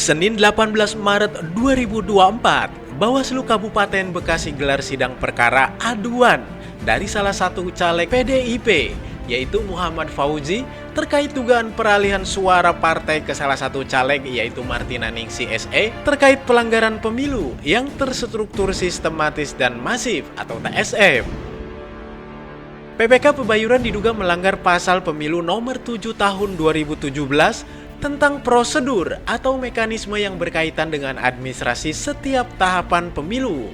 Senin 18 Maret 2024, Bawaslu Kabupaten Bekasi gelar sidang perkara aduan dari salah satu caleg PDIP, yaitu Muhammad Fauzi, terkait dugaan peralihan suara partai ke salah satu caleg, yaitu Martina Ningsih SE, terkait pelanggaran pemilu yang terstruktur sistematis dan masif atau TSM. PPK Pebayuran diduga melanggar pasal pemilu nomor 7 tahun 2017 tentang prosedur atau mekanisme yang berkaitan dengan administrasi setiap tahapan pemilu.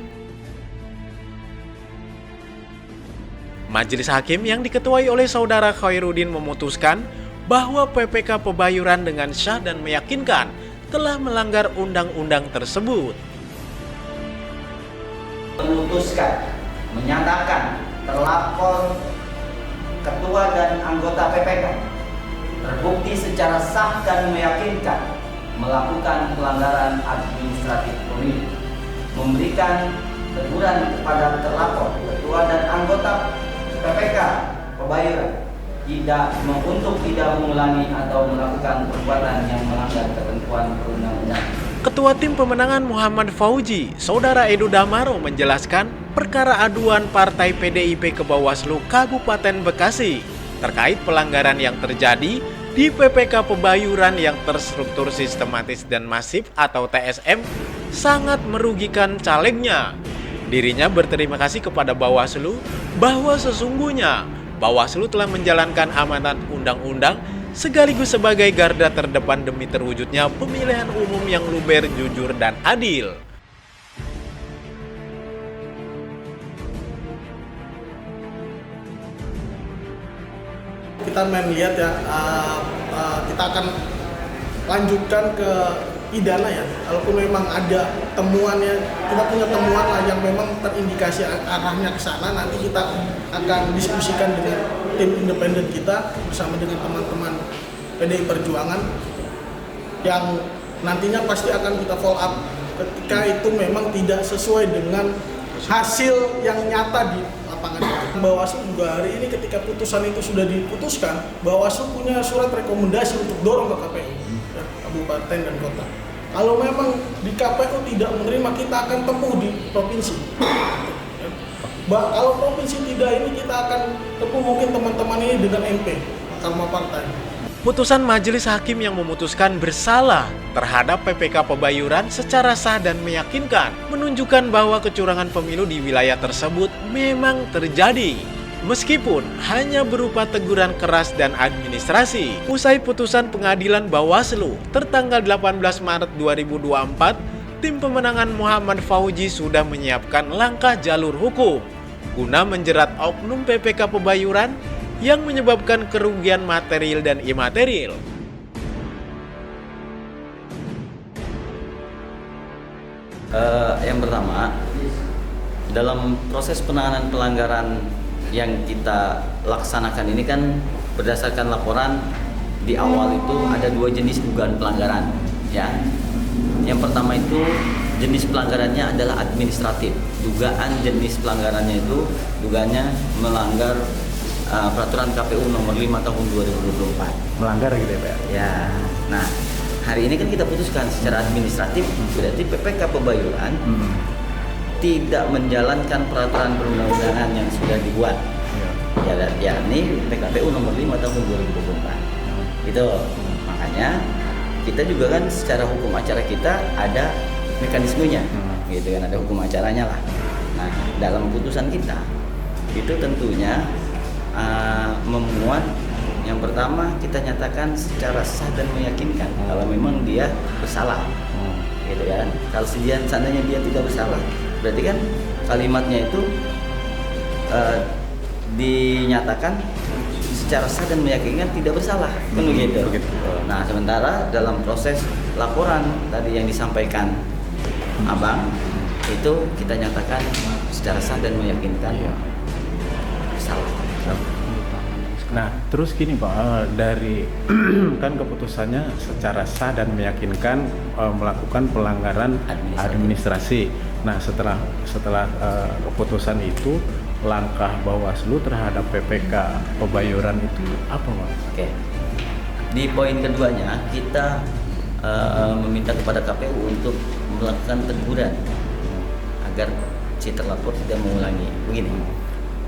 Majelis Hakim yang diketuai oleh Saudara Khairuddin memutuskan bahwa PPK Pebayuran dengan sah dan meyakinkan telah melanggar undang-undang tersebut. Memutuskan, menyatakan terlapor ketua dan anggota PPK terbukti secara sah dan meyakinkan melakukan pelanggaran administratif pemilu, memberikan teguran kepada terlapor, ketua dan anggota PPK Pebayuran untuk tidak mengulangi atau melakukan perbuatan yang melanggar ketentuan perundang-undangan. Ketua Tim Pemenangan Muhammad Fauzi, Saudara Edo Damaro menjelaskan perkara aduan Partai PDIP ke Bawaslu Kabupaten Bekasi terkait pelanggaran yang terjadi di PPK Pebayuran yang terstruktur sistematis dan masif atau TSM sangat merugikan calegnya. Dirinya berterima kasih kepada Bawaslu bahwa sesungguhnya Bawaslu telah menjalankan amanat undang-undang sekaligus sebagai garda terdepan demi terwujudnya pemilihan umum yang luber, jujur, dan adil. Kita melihat ya, kita akan lanjutkan ke pidana ya. Kalaupun memang ada temuannya, kita punya temuan lah yang memang terindikasi arahnya ke sana, nanti kita akan diskusikan dengan tim independen kita bersama dengan teman-teman PDI Perjuangan yang nantinya pasti akan kita follow up ketika itu memang tidak sesuai dengan hasil yang nyata di lapangan. Bawaslu juga hari ini ketika putusan itu sudah diputuskan, Bawaslu punya surat rekomendasi untuk dorong ke KPU ya, kabupaten dan kota. Kalau memang di KPU tidak menerima, kita akan tempuh di provinsi. Kalau provinsi tidak, ini kita akan tempuh mungkin teman-teman ini dengan MP, Karma Partai. Putusan Majelis Hakim yang memutuskan bersalah terhadap PPK Pebayuran secara sah dan meyakinkan menunjukkan bahwa kecurangan pemilu di wilayah tersebut memang terjadi. Meskipun hanya berupa teguran keras dan administrasi. Usai putusan pengadilan Bawaslu tertanggal 18 Maret 2024, Tim Pemenangan Muhammad Fauzi sudah menyiapkan langkah jalur hukum guna menjerat oknum PPK Pebayuran yang menyebabkan kerugian material dan imaterial. Yang pertama, dalam proses penanganan pelanggaran yang kita laksanakan ini kan berdasarkan laporan di awal itu ada 2 jenis dugaan pelanggaran ya. Yang pertama itu jenis pelanggarannya adalah administratif. Dugaan jenis pelanggarannya itu dugaannya melanggar peraturan KPU nomor 5 tahun 2024. Melanggar gitu ya Pak? Ya. Nah, hari ini kan kita putuskan secara administratif, berarti PPK Pebayuran tidak menjalankan peraturan perundang-undangan yang sudah dibuat. Ya, ini PKPU nomor 5 tahun 2024. Itu makanya kita juga kan secara hukum acara kita ada mekanismenya, gitu kan, ada hukum acaranya lah. Nah, dalam putusan kita itu tentunya memuat yang pertama kita nyatakan secara sah dan meyakinkan kalau memang dia bersalah, gitu kan. Kalau seandainya dia tidak bersalah, berarti kan kalimatnya itu dinyatakan secara sah dan meyakinkan tidak bersalah, kan begitu. Nah, sementara dalam proses laporan tadi yang disampaikan Abang itu kita nyatakan secara sah dan meyakinkan bersalah. Nah, terus gini Pak, dari kan keputusannya secara sah dan meyakinkan melakukan pelanggaran administrasi. Nah, setelah keputusan itu, langkah Bawaslu terhadap PPK Pebayuran itu apa Pak? Oke. Di poin keduanya kita meminta kepada KPU untuk melakukan teguran agar si terlapor tidak mengulangi. Begini,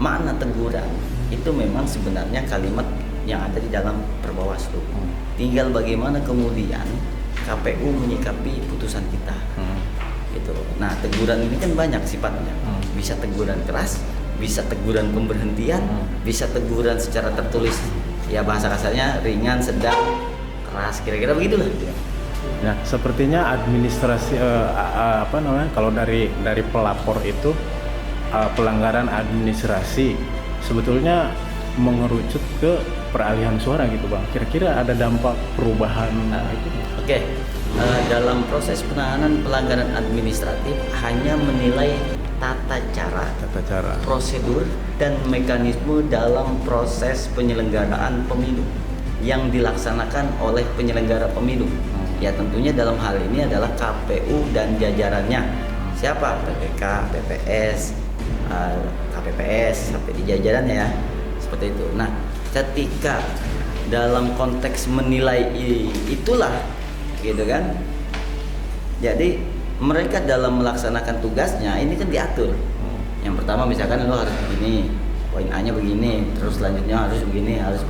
makna teguran itu memang sebenarnya kalimat yang ada di dalam Perbawaslu. Tinggal bagaimana kemudian KPU menyikapi putusan kita. Gitu. Nah, teguran ini kan banyak sifatnya. Bisa teguran keras, bisa teguran pemberhentian, bisa teguran secara tertulis. Ya bahasa kasarnya ringan, sedang, keras, kira-kira begitulah. Ya, sepertinya administrasi kalau dari pelapor itu pelanggaran administrasi sebetulnya mengerucut ke peralihan suara gitu Bang. Kira-kira ada dampak perubahan itu? Oke. Dalam proses penanganan pelanggaran administratif hanya menilai tata cara, prosedur dan mekanisme dalam proses penyelenggaraan pemilu yang dilaksanakan oleh penyelenggara pemilu. Ya tentunya dalam hal ini adalah KPU dan jajarannya. Siapa? PPK, PPS, KPPS sampai di jajarannya ya. Seperti itu. Nah, ketika dalam konteks menilai itulah gitu kan. Jadi mereka dalam melaksanakan tugasnya ini kan diatur. Yang pertama misalkan lo harus begini, poin A-nya begini, terus selanjutnya harus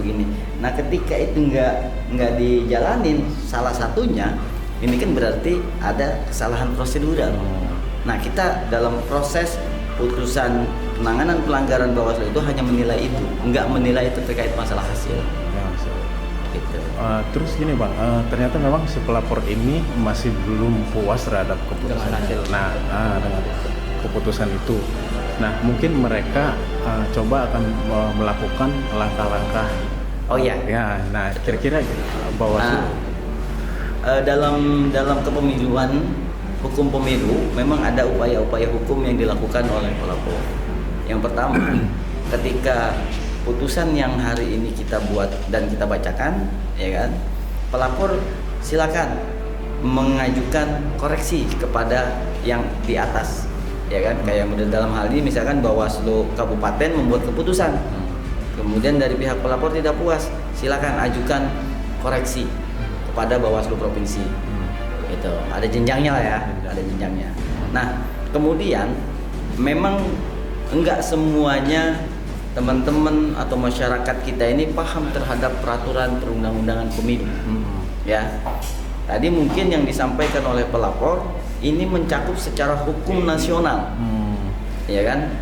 begini. Nah, ketika itu nggak dijalanin salah satunya, ini kan berarti ada kesalahan prosedural. Nah, kita dalam proses putusan penanganan pelanggaran Bawaslu itu hanya menilai itu, nggak menilai itu terkait masalah hasil. Gitu. Terus gini Bang, ternyata memang si pelapor ini masih belum puas terhadap keputusan. Dengan keputusan itu. Nah, mungkin mereka coba akan melakukan langkah-langkah. Oh iya. Ya, nah kira-kira Bawaslu. Dalam kepemiluan, hukum pemilu memang ada upaya-upaya hukum yang dilakukan oleh pelapor. Yang pertama, ketika putusan yang hari ini kita buat dan kita bacakan, ya kan, pelapor silakan mengajukan koreksi kepada yang di atas, ya kan, kayak dalam hal ini misalkan Bawaslu Kabupaten membuat keputusan, kemudian dari pihak pelapor tidak puas, silakan ajukan koreksi kepada Bawaslu Provinsi. Itu ada jenjangnya lah ya, ada jenjangnya. Nah, kemudian memang enggak semuanya teman-teman atau masyarakat kita ini paham terhadap peraturan perundang-undangan pemilu. Ya. Tadi mungkin yang disampaikan oleh pelapor ini mencakup secara hukum nasional. Ya kan?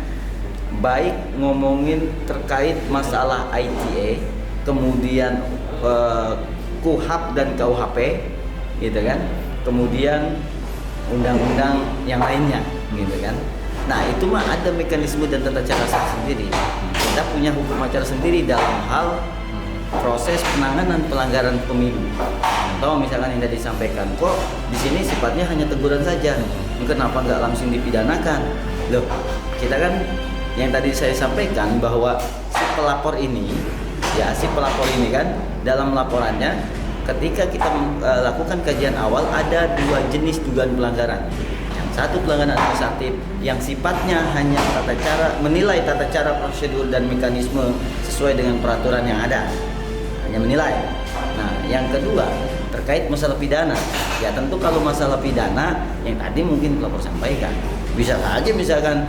Baik ngomongin terkait masalah ITE, kemudian KUHP dan KUHP, gitu kan? Kemudian undang-undang yang lainnya, gitu kan? Nah, itu mah ada mekanisme dan tata cara sendiri. Kita punya hukum acara sendiri dalam hal proses penanganan pelanggaran pemilu. Atau misalkan yang tadi disampaikan, kok di sini sifatnya hanya teguran saja, kenapa nggak langsung dipidanakan? Loh, kita kan yang tadi saya sampaikan bahwa si pelapor ini kan dalam laporannya ketika kita lakukan kajian awal ada 2 jenis dugaan pelanggaran. Satu, pelanggaran administratif yang sifatnya hanya menilai tata cara, prosedur dan mekanisme sesuai dengan peraturan yang ada, hanya menilai. Nah, yang kedua terkait masalah pidana. Ya tentu kalau masalah pidana yang tadi mungkin pelapor sampaikan, bisa saja misalkan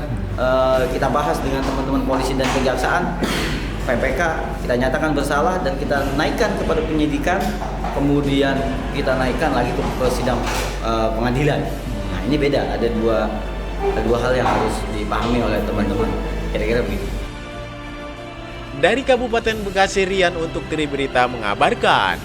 kita bahas dengan teman-teman polisi dan kejaksaan, PPK kita nyatakan bersalah dan kita naikkan kepada penyidikan, kemudian kita naikkan lagi ke sidang pengadilan. Ini beda, ada dua hal yang harus dipahami oleh teman-teman. Kira-kira begitu. Dari Kabupaten Bekasi, Rian untuk Tri Berita mengabarkan.